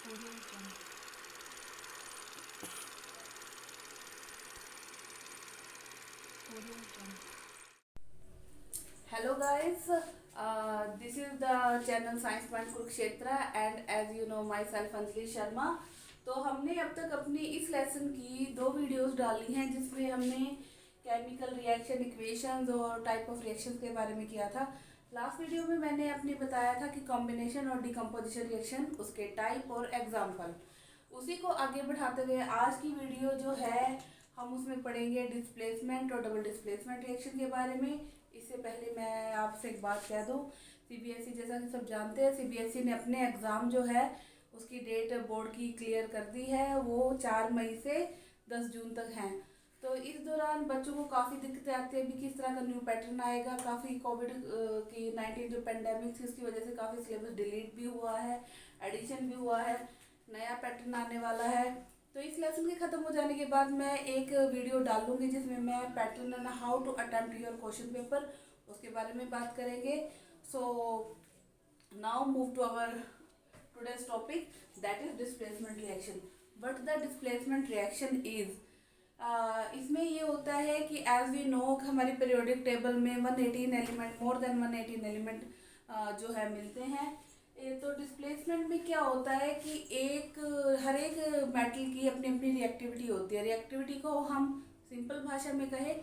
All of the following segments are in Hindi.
Audio Jungle. Audio Jungle. Hello guys, this is the channel Science Point Kurukshetra and as you know myself Anjali Sharma। तो हमने अब तक अपनी इस लेसन की 2 वीडियोस डाली हैं जिसमें हमने केमिकल रिएक्शन इक्वेशंस और टाइप ऑफ रिएक्शंस के बारे में किया था। लास्ट वीडियो में मैंने अपने बताया था कि कॉम्बिनेशन और डिकम्पोजिशन रिएक्शन, उसके टाइप और एग्जाम्पल। उसी को आगे बढ़ाते हुए आज की वीडियो जो है हम उसमें पढ़ेंगे डिस्प्लेसमेंट और डबल डिस्प्लेसमेंट रिएक्शन के बारे में। इससे पहले मैं आपसे एक बात कह दूं, सीबीएसई जैसा कि सब जानते हैं, सीबीएसई ने अपने एग्ज़ाम जो है उसकी डेट बोर्ड की क्लियर कर दी है। वो 4 मई से 10 जून तक हैं। तो इस दौरान बच्चों को काफ़ी दिक्कतें आती है भी किस तरह का न्यू पैटर्न आएगा। काफ़ी कोविड की 19 जो पेंडेमिक थी उसकी वजह से काफ़ी सिलेबस डिलीट भी हुआ है, एडिशन भी हुआ है, नया पैटर्न आने वाला है। तो इस लेसन के ख़त्म हो जाने के बाद मैं एक वीडियो डालूंगी जिसमें मैं pattern and how to attempt your question paper उसके बारे में बात करेंगे। So now move to our today's topic, that is displacement reaction. But the displacement reaction is, इसमें ये होता है कि एज वी नो हमारी पीरियोडिक टेबल में 118 एलिमेंट, मोर देन 118 एलिमेंट जो है मिलते हैं। तो डिस्प्लेसमेंट में क्या होता है कि हर एक मेटल की अपनी अपनी रिएक्टिविटी होती है। रिएक्टिविटी को हम सिंपल भाषा में कहें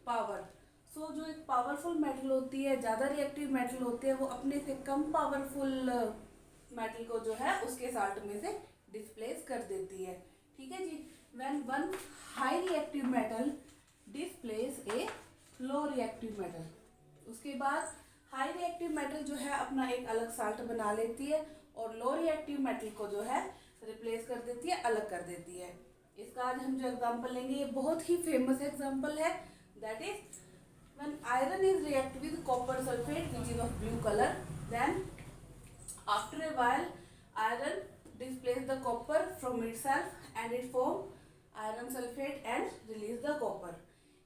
पावर। सो जो एक पावरफुल मेटल होती है, ज़्यादा रिएक्टिव मेटल होती है, वो अपने से कम पावरफुल मेटल को जो है उसके साल्ट में से डिस्प्लेस कर देती है। ठीक है जी। When one high reactive metal displace a low reactive metal, उसके बाद हाई रिएक्टिव मेटल जो है अपना एक अलग साल्ट बना लेती है और लो रिएक्टिव मेटल को जो है रिप्लेस कर देती है, अलग कर देती है। इसका आज हम जो एग्जांपल लेंगे ये बहुत ही फेमस एग्जांपल है, that is when iron is react with copper sulphate which is of blue colour, then after a while iron displace the copper from itself and it form iron sulfate and release the copper।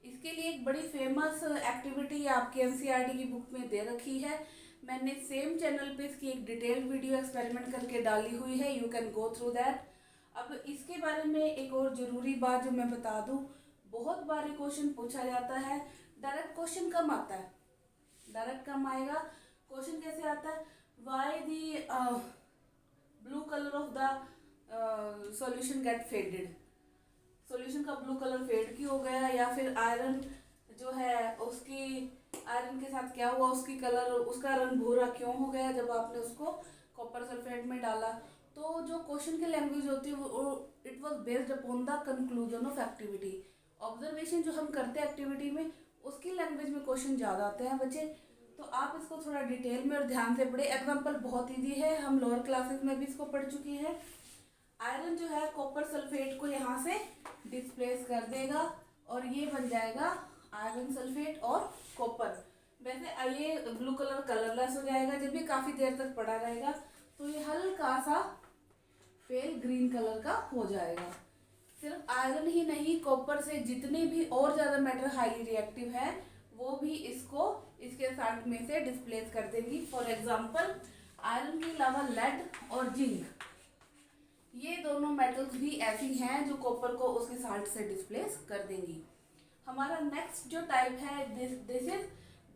इसके लिए एक बड़ी फेमस एक्टिविटी आपके एनसीईआरटी की बुक में दे रखी है। मैंने सेम चैनल पे इसकी एक डिटेल्ड वीडियो एक्सपेरिमेंट करके डाली हुई है, you can go through that. अब इसके बारे में एक और ज़रूरी बात जो मैं बता दूं, बहुत बार क्वेश्चन पूछा जाता है, डायरेक्ट क्वेश्चन कम आता है, डायरेक्ट कम आएगा। क्वेश्चन कैसे आता है, why the blue colour of the solution get faded, solution का ब्लू कलर फेड क्यों हो गया, या फिर आयरन जो है उसकी आयरन के साथ क्या हुआ, उसकी कलर उसका रंग भूरा क्यों हो गया जब आपने उसको कॉपर सल्फेट में डाला। तो जो क्वेश्चन की लैंग्वेज होती है वो it was based upon the conclusion of activity. Observation जो हम करते हैं एक्टिविटी में उसकी लैंग्वेज में क्वेश्चन ज़्यादा आते हैं बच्चे। तो आप इसको थोड़ा डिटेल में और ध्यान से पढ़े। एग्जाम्पल बहुत ईजी है, हम लोअर क्लासेस में भी इसको पढ़ चुके हैं। आयरन जो है कॉपर सल्फेट को यहाँ से डिस्प्लेस कर देगा और ये बन जाएगा आयरन सल्फेट और कॉपर। वैसे ये ब्लू कलर कलरलेस हो जाएगा, जब भी काफ़ी देर तक पड़ा रहेगा तो ये हल्का सा पेल ग्रीन कलर का हो जाएगा। सिर्फ आयरन ही नहीं, कॉपर से जितने भी और ज़्यादा मेटल हाईली रिएक्टिव है वो भी इसको इसके साथ में से डिस्प्लेस कर देंगी। फॉर एग्जाम्पल आयरन के अलावा लेड और जिंक, ये दोनों मेटल्स भी ऐसी हैं जो कॉपर को उसके साल्ट से डिस्प्लेस कर देंगी। हमारा नेक्स्ट जो टाइप है this is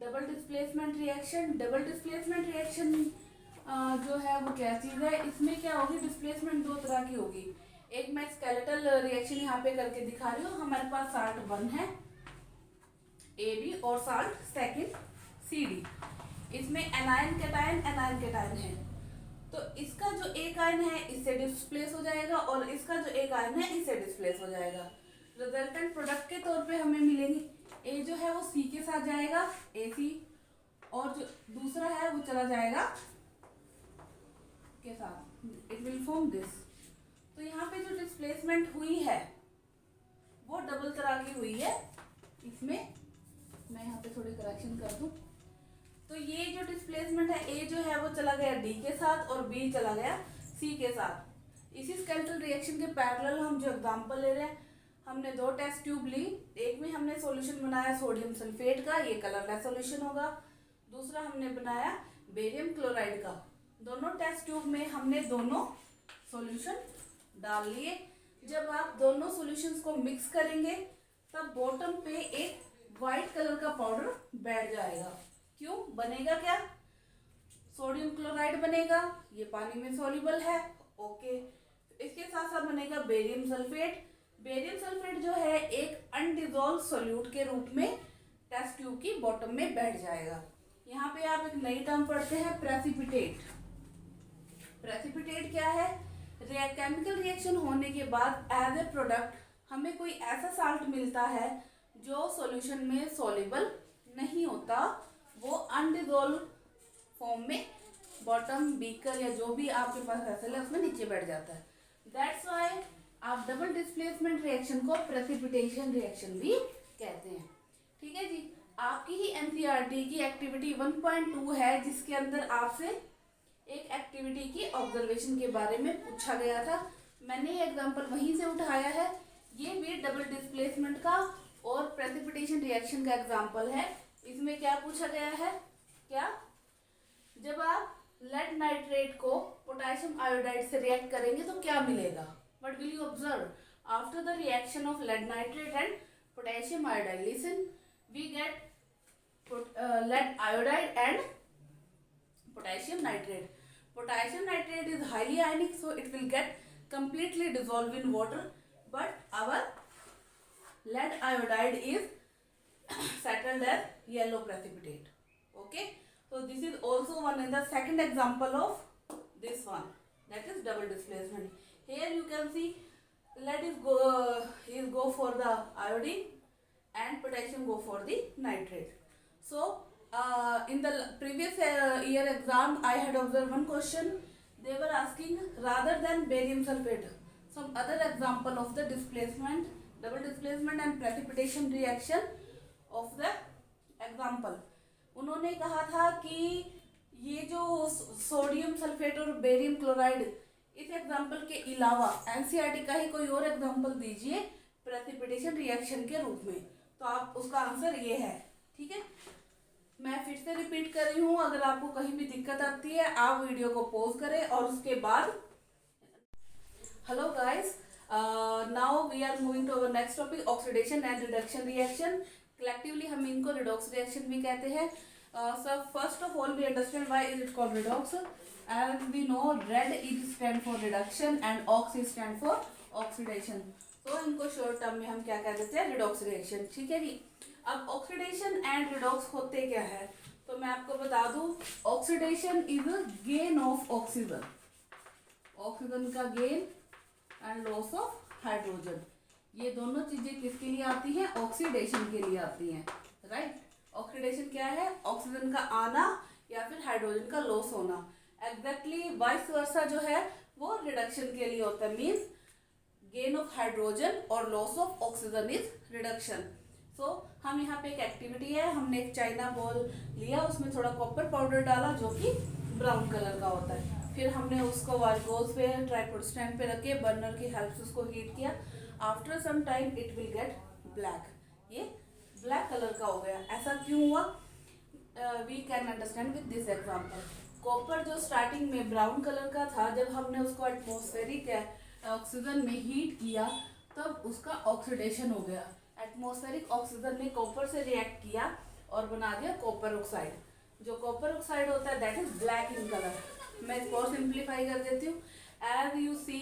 double displacement reaction. Double displacement reaction जो है वो क्या चीज़ है, इसमें क्या होगी, डिस्प्लेसमेंट 2 तरह की होगी। एक मैं स्केलेटल रिएक्शन यहाँ पे करके दिखा रही हूँ। हमारे पास साल्ट 1 है AB और साल्ट सेकेंड CD। इसमें एनायन कैटायन है। तो इसका जो एक आयन है इससे डिस्प्लेस हो जाएगा और इसका जो एक आयन है इससे डिस्प्लेस हो जाएगा। रिजल्टेंट प्रोडक्ट के तौर पे हमें मिलेंगी, ए जो है वो सी के साथ जाएगा AC, और जो दूसरा है वो चला जाएगा के साथ, इट विल फॉर्म दिस। तो यहाँ पे जो डिस्प्लेसमेंट हुई है वो डबल तरह की हुई है। इसमें मैं यहाँ पे थोड़ी करेक्शन कर दूँ। तो ये जो डिस्प्लेसमेंट है, ए जो है वो चला गया डी के साथ और बी चला गया सी के साथ। इसी स्केलेटल रिएक्शन के पैरेलल हम जो एग्जांपल ले रहे हैं, हमने 2 टेस्ट ट्यूब ली। एक में हमने सॉल्यूशन बनाया सोडियम सल्फेट का, ये कलरलेस सॉल्यूशन होगा। दूसरा हमने बनाया बेरियम क्लोराइड का। दोनों टेस्ट ट्यूब में हमने दोनों सॉल्यूशन डाल लिए। जब आप दोनों सॉल्यूशंस को मिक्स करेंगे तब बॉटम पे एक वाइट कलर का पाउडर बैठ जाएगा। क्यों बनेगा? क्या सोडियम क्लोराइड बनेगा, ये पानी में सॉल्युबल है। ओके, इसके साथ साथ बनेगा बेरियम सल्फेट। बेरियम सल्फेट जो है एक अनडिजोल्व सोल्यूट के रूप में टेस्ट ट्यूब की बॉटम में बैठ जाएगा। यहाँ पे आप एक नई टर्म पढ़ते हैं, प्रेसिपिटेट। प्रेसिपिटेट क्या है? केमिकल रिएक्शन होने के बाद एज ए प्रोडक्ट हमें कोई ऐसा साल्ट मिलता है जो सॉल्यूशन में सॉल्युबल नहीं होता, वो अनडिजोल्व फॉर्म में बॉटम बीकर या जो भी आपके पास वेसल है उसमें नीचे बैठ जाता है। दैट्स व्हाई आप डबल डिस्प्लेसमेंट रिएक्शन को प्रेसिपिटेशन रिएक्शन भी कहते हैं। ठीक है जी। आपकी ही एनसीईआरटी की एक्टिविटी 1.2 है जिसके अंदर आपसे एक एक्टिविटी की ऑब्जर्वेशन के बारे में पूछा गया था। मैंने ये एग्जांपल वहीं से उठाया है। ये भी डबल डिस्प्लेसमेंट का और प्रेसिपिटेशन रिएक्शन का एग्जांपल है। इसमें क्या पूछा गया है? क्या जब आप लेड नाइट्रेट को पोटेशियम आयोडाइड से रिएक्ट करेंगे तो क्या मिलेगा? What will you observe after the reaction of lead nitrate and potassium iodide? Listen, we get lead iodide and potassium nitrate. Potassium nitrate is highly ionic, so it will get completely dissolved in water, but our lead iodide is settled as yellow precipitate. Okay, so this is also one in the second example of this one, that is double displacement. Here you can see lead is go for the iodine and potassium go for the nitrate. So in the previous year exam I had observed one question. They were asking rather than barium sulfate some other example of the displacement, double displacement and precipitation reaction of the example. उन्होंने कहा था कि ये जो सोडियम सल्फेट और बेरियम क्लोराइड, इस एग्जाम्पल के अलावा एनसीईआरटी का ही कोई और एग्जाम्पल दीजिए प्रेसिपिटेशन रिएक्शन के रूप में। तो आप उसका आंसर ये है। ठीक है, मैं फिर से रिपीट कर रही हूँ। अगर आपको कहीं भी दिक्कत आती है आप वीडियो को पॉज करें और उसके बाद hello guys, now we are moving to our next topic, oxidation and reduction reaction. Collectively हम इनको रिडॉक्स रिएक्शन भी कहते हैं। So first of all we understand why is it called redox. As we know red is stand for reduction and ox is stand for oxidation. तो इनको शॉर्ट टर्म में हम क्या कह देते हैं? Redox reaction. ठीक है जी। अब ऑक्सीडेशन एंड रिडॉक्स होते क्या है तो मैं आपको बता दूं, oxidation is gain of oxygen, oxygen का gain and loss of hydrogen. ये दोनों चीजें किसके लिए आती हैं? ऑक्सीडेशन के लिए आती हैं, राइट। ऑक्सीडेशन क्या है? ऑक्सीजन का आना या फिर हाइड्रोजन का लॉस होना। एग्जैक्टली वाइस वर्सा जो है वो रिडक्शन के लिए होता है, मीन्स गेन ऑफ हाइड्रोजन और loss of oxygen is reduction. So हम यहाँ पे एक एक्टिविटी है, हमने एक चाइना बॉल लिया, उसमें थोड़ा कॉपर पाउडर डाला जो कि ब्राउन कलर का होता है। फिर हमने उसको वालकोज पे ट्राइपॉड स्टैंड पे रख के बर्नर की हेल्प से उसको हीट किया। After some time it will get black, ये ब्लैक कलर का हो गया। ऐसा क्यों हुआ? We can understand with this example. Copper जो स्टार्टिंग में ब्राउन कलर का था, जब हमने उसको एटमॉस्फेरिक ऑक्सीजन में हीट किया तब उसका ऑक्सीडेशन हो गया। एटमॉस्फेरिक ऑक्सीजन ने कॉपर से रिएक्ट किया और बना दिया कॉपर ऑक्साइड। जो कॉपर ऑक्साइड होता है that is black in colour. मैं इसको और सिंप्लीफाई कर देती हूँ। एज यू सी,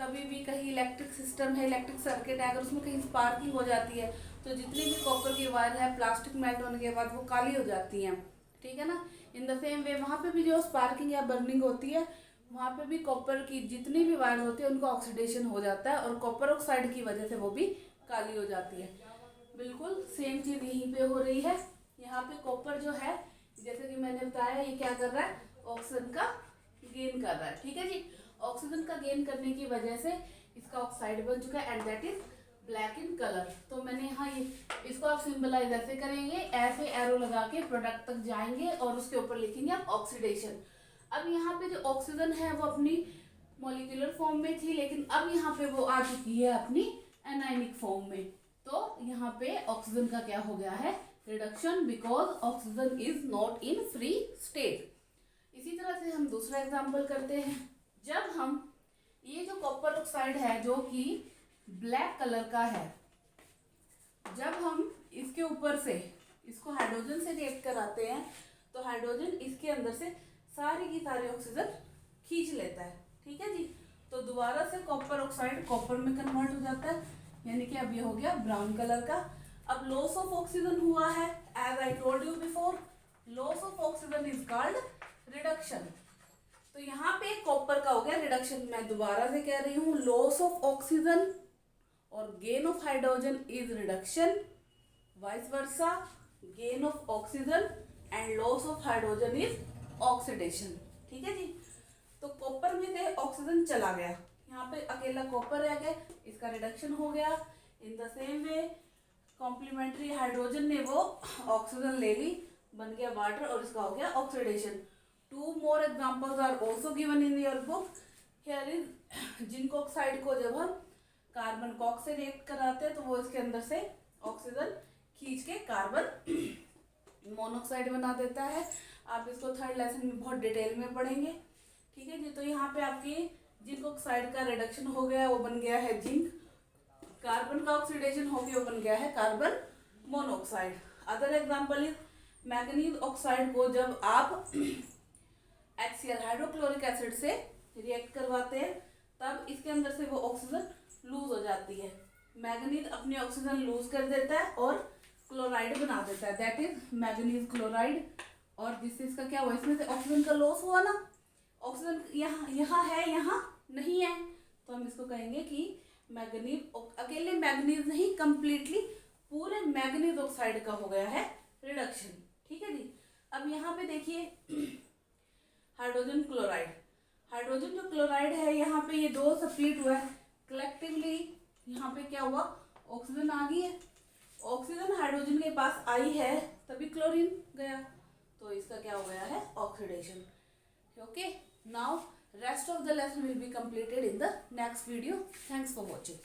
कभी भी कहीं इलेक्ट्रिक सिस्टम है, इलेक्ट्रिक सर्किट है, अगर उसमें कहीं स्पार्किंग हो जाती है तो जितनी भी कॉपर की वायर है प्लास्टिक मेल्ट होने के बाद वो काली हो जाती हैं। ठीक है ना। इन द सेम वे वहाँ पे भी जो स्पार्किंग या बर्निंग होती है वहाँ पे भी कॉपर की जितनी भी वायर होती है उनका ऑक्सीडेशन हो जाता है और कॉपर ऑक्साइड की वजह से वो भी काली हो जाती है। बिल्कुल सेम चीज़ यहीं पे हो रही है। यहाँ पे कॉपर जो है जैसे कि मैंने बताया ये क्या कर रहा है? ऑक्सीजन का गेन कर रहा है। ठीक है जी। ऑक्सीजन का गेन करने की वजह से इसका ऑक्साइड बन चुका है and that is black in colour. तो मैंने यहाँ ये इसको आप सिंबलाइज ऐसे करेंगे, ऐसे एरो लगा के प्रोडक्ट तक जाएंगे और उसके ऊपर लिखेंगे आप ऑक्सीडेशन। अब यहाँ पे जो ऑक्सीजन है वो अपनी मॉलिक्यूलर फॉर्म में थी, लेकिन अब यहाँ पे वो आ चुकी है अपनी एनायनिक फॉर्म में। तो यहाँ पे ऑक्सीजन का क्या हो गया है? Reduction, because oxygen is not in free state. इसी तरह से हम दूसरा एग्जाम्पल करते हैं। जब हम ये जो कॉपर ऑक्साइड है जो कि ब्लैक कलर का है, जब हम इसके ऊपर से इसको हाइड्रोजन से रिएक्ट कराते हैं तो हाइड्रोजन इसके अंदर से सारी की सारी ऑक्सीजन खींच लेता है। ठीक है जी। तो दोबारा से कॉपर ऑक्साइड कॉपर में कन्वर्ट हो जाता है, यानी कि अब ये हो गया ब्राउन कलर का। अब लॉस ऑफ ऑक्सीजन हुआ है, as I told you before, loss of oxygen is called reduction. तो यहाँ पे कॉपर का हो गया रिडक्शन। मैं दोबारा से कह रही हूँ, लॉस ऑफ ऑक्सीजन और gain of hydrogen is reduction, vice versa gain of oxygen and loss of hydrogen is oxidation. ठीक है जी। तो कॉपर में से ऑक्सीजन चला गया, यहाँ पे अकेला कॉपर रह गया, इसका रिडक्शन हो गया। In the same way complementary hydrogen ने वो ऑक्सीजन ले ली, बन गया वाटर और इसका हो गया oxidation. 2 more examples are also given in your book. Here is zinc oxide को जब हम कार्बन कॉक से रिएक्ट कराते हैं तो वो इसके अंदर से ऑक्सीजन खींच के कार्बन मोनोऑक्साइड बना देता है। आप इसको थर्ड लेसन में बहुत डिटेल में पढ़ेंगे। ठीक है जी। तो यहाँ पे आपकी जिंक ऑक्साइड का रिडक्शन हो गया, वो बन गया है जिंक। कार्बन का ऑक्सीडेशन हो गया, वो बन गया है carbon monoxide. Other example is manganese oxide को जब आप HCl हाइड्रोक्लोरिक एसिड से रिएक्ट करवाते हैं तब इसके अंदर से वो ऑक्सीजन लूज हो जाती है। मैंगनीज अपनी ऑक्सीजन लूज कर देता है और क्लोराइड बना देता है, दैट इज मैंगनीज क्लोराइड। और जिससे इसका क्या हुआ, इसमें से ऑक्सीजन का लॉस हुआ ना, ऑक्सीजन यहाँ है, यहाँ नहीं है, तो हम इसको कहेंगे कि मैंगनीज, अकेले मैंगनीज नहीं, कंप्लीटली पूरे मैंगनीज ऑक्साइड का हो गया है रिडक्शन। ठीक है जी। अब यहाँ पे देखिए हाइड्रोजन क्लोराइड, हाइड्रोजन जो क्लोराइड है यहाँ पे ये 2 स्प्लिट हुआ है, कलेक्टिवली यहाँ पे क्या हुआ, ऑक्सीजन आ गई है, ऑक्सीजन हाइड्रोजन के पास आई है तभी क्लोरीन गया, तो इसका क्या हो गया है oxidation. Okay, now rest of the lesson will be completed in the next video. Thanks for watching.